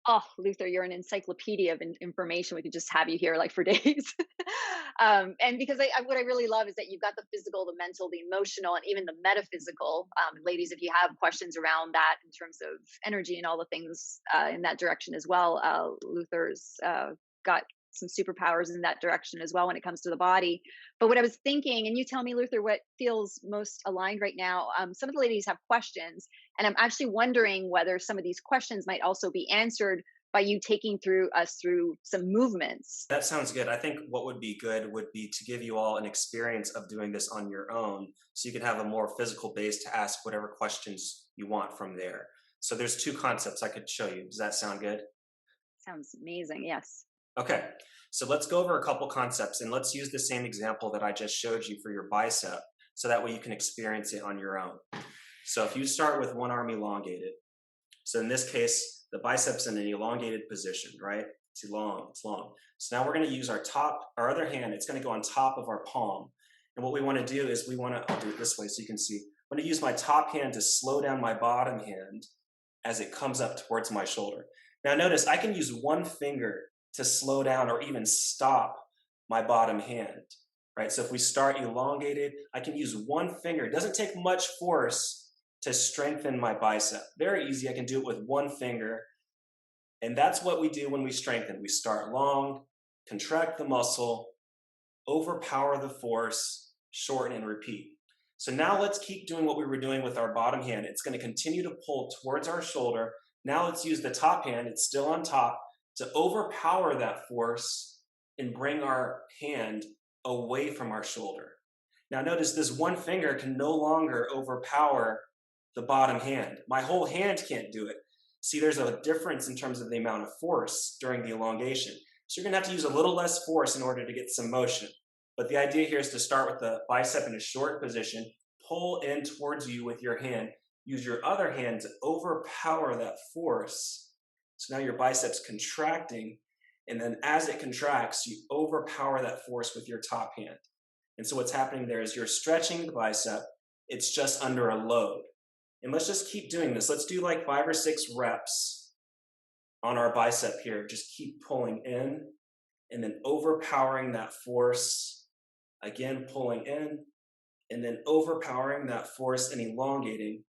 Oh, Luther, you're an encyclopedia of information. We could just have you here like for days. And because what I really love is that you've got the physical, the mental, the emotional, and even the metaphysical. Ladies, if you have questions around that in terms of energy and all the things in that direction as well, Luther's got some superpowers in that direction as well when it comes to the body. But what I was thinking, and you tell me, Luther, what feels most aligned right now. Some of the ladies have questions, and I'm actually wondering whether some of these questions might also be answered by you taking through us through some movements. That sounds good. I think what would be good would be to give you all an experience of doing this on your own so you could have a more physical base to ask whatever questions you want from there. So there's two concepts I could show you. Does that sound good? Sounds amazing. Yes. Okay, so let's go over a couple concepts and let's use the same example that I just showed you for your bicep so that way you can experience it on your own. So if you start with one arm elongated, so in this case, the biceps in an elongated position, right? It's long, it's long. So now we're gonna use our other hand, it's gonna go on top of our palm. And what we wanna do is I'll do it this way so you can see. I'm gonna use my top hand to slow down my bottom hand as it comes up towards my shoulder. Now notice I can use one finger to slow down or even stop my bottom hand, right? So if we start elongated, I can use one finger. It doesn't take much force to strengthen my bicep. Very easy, I can do it with one finger. And that's what we do when we strengthen. We start long, contract the muscle, overpower the force, shorten and repeat. So now let's keep doing what we were doing with our bottom hand. It's going to continue to pull towards our shoulder. Now let's use the top hand, it's still on top, to overpower that force and bring our hand away from our shoulder. Now notice this one finger can no longer overpower the bottom hand. My whole hand can't do it. See, there's a difference in terms of the amount of force during the elongation. So you're gonna have to use a little less force in order to get some motion. But the idea here is to start with the bicep in a short position, pull in towards you with your hand, use your other hand to overpower that force. So now your bicep's contracting, and then as it contracts, you overpower that force with your top hand. And so what's happening there is you're stretching the bicep, it's just under a load. And let's just keep doing this. Let's do like 5 or 6 reps on our bicep here. Just keep pulling in and then overpowering that force. Again, pulling in and then overpowering that force and elongating.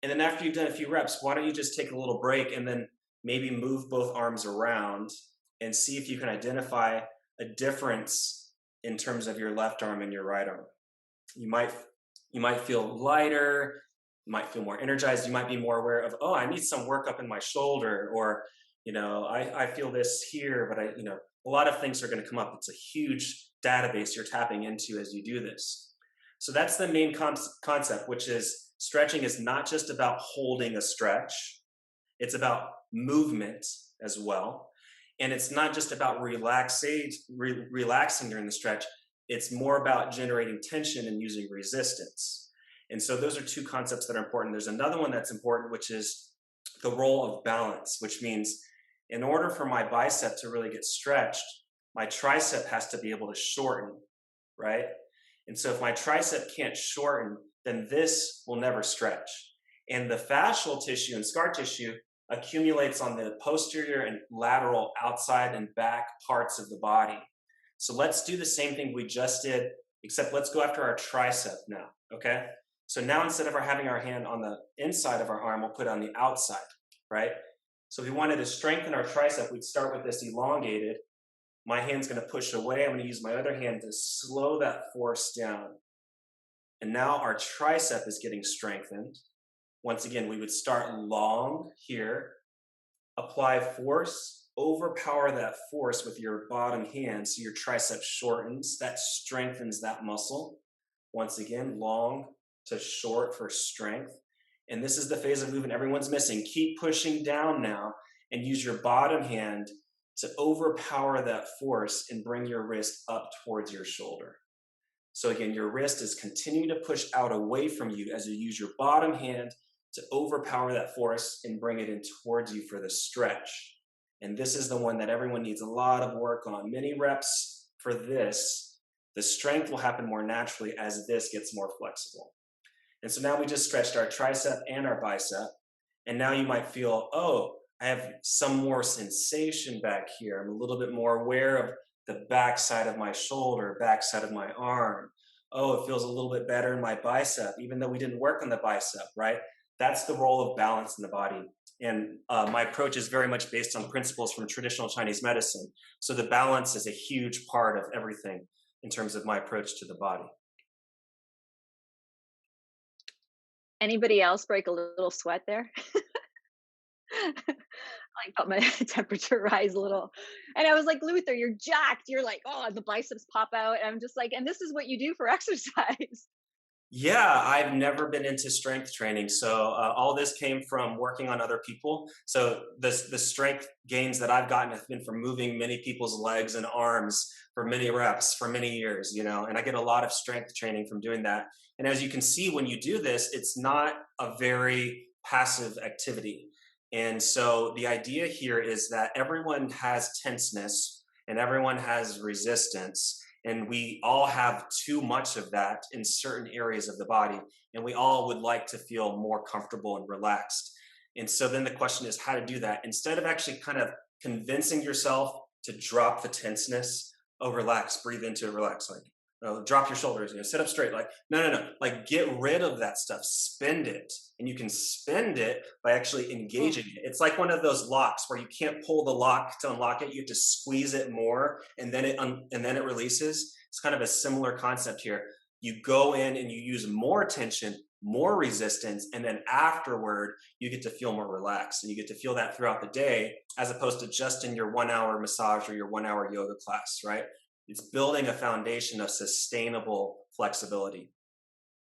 And then after you've done a few reps, why don't you just take a little break and then maybe move both arms around and see if you can identify a difference in terms of your left arm and your right arm. You might feel lighter, you might feel more energized, you might be more aware of, oh, I need some work up in my shoulder, or, I feel this here, but a lot of things are going to come up. It's a huge database you're tapping into as you do this. So that's the main concept, which is stretching is not just about holding a stretch, it's about movement as well. And it's not just about relaxing during the stretch, it's more about generating tension and using resistance. And so those are two concepts that are important. There's another one that's important, which is the role of balance, which means in order for my bicep to really get stretched, my tricep has to be able to shorten, right? And so if my tricep can't shorten, then this will never stretch. And the fascial tissue and scar tissue accumulates on the posterior and lateral outside and back parts of the body. So let's do the same thing we just did, except let's go after our tricep now, okay? So now instead of having our hand on the inside of our arm, we'll put it on the outside, right? So if we wanted to strengthen our tricep, we'd start with this elongated. My hand's gonna push away. I'm gonna use my other hand to slow that force down. And now our tricep is getting strengthened. Once again, we would start long here, apply force, overpower that force with your bottom hand so your tricep shortens. That strengthens that muscle. Once again, long to short for strength. And this is the phase of movement everyone's missing. Keep pushing down now and use your bottom hand to overpower that force and bring your wrist up towards your shoulder. So again, your wrist is continuing to push out away from you as you use your bottom hand to overpower that force and bring it in towards you for the stretch. And this is the one that everyone needs a lot of work on. Many reps for this. The strength will happen more naturally as this gets more flexible. And so now we just stretched our tricep and our bicep. And now you might feel, oh, I have some more sensation back here. I'm a little bit more aware of the back side of my shoulder, back side of my arm. Oh, it feels a little bit better in my bicep, even though we didn't work on the bicep, right? That's the role of balance in the body. And my approach is very much based on principles from traditional Chinese medicine. So the balance is a huge part of everything in terms of my approach to the body. Anybody else break a little sweat there? Like felt my temperature rise a little. And I was like, Luther, you're jacked. You're like, oh, and the biceps pop out. And I'm just like, and this is what you do for exercise. Yeah, I've never been into strength training, so all this came from working on other people. So the strength gains that I've gotten have been from moving many people's legs and arms for many reps for many years, and I get a lot of strength training from doing that. And as you can see, when you do this, it's not a very passive activity. And so the idea here is that everyone has tenseness and everyone has resistance, and we all have too much of that in certain areas of the body, and we all would like to feel more comfortable and relaxed. And so then the question is how to do that instead of actually kind of convincing yourself to drop the tenseness. Oh, relax, breathe into it, relax, like, oh, drop your shoulders, sit up straight, like, no, like, get rid of that stuff, spend it. And you can spend it by actually Oh, engaging it. It's like one of those locks where you can't pull the lock to unlock it, you have to squeeze it more, and then it releases. It's kind of a similar concept here. You go in and you use more tension, more resistance, and then afterward you get to feel more relaxed, and you get to feel that throughout the day, as opposed to just in your 1 hour massage or your 1 hour yoga class, right? It's building a foundation of sustainable flexibility.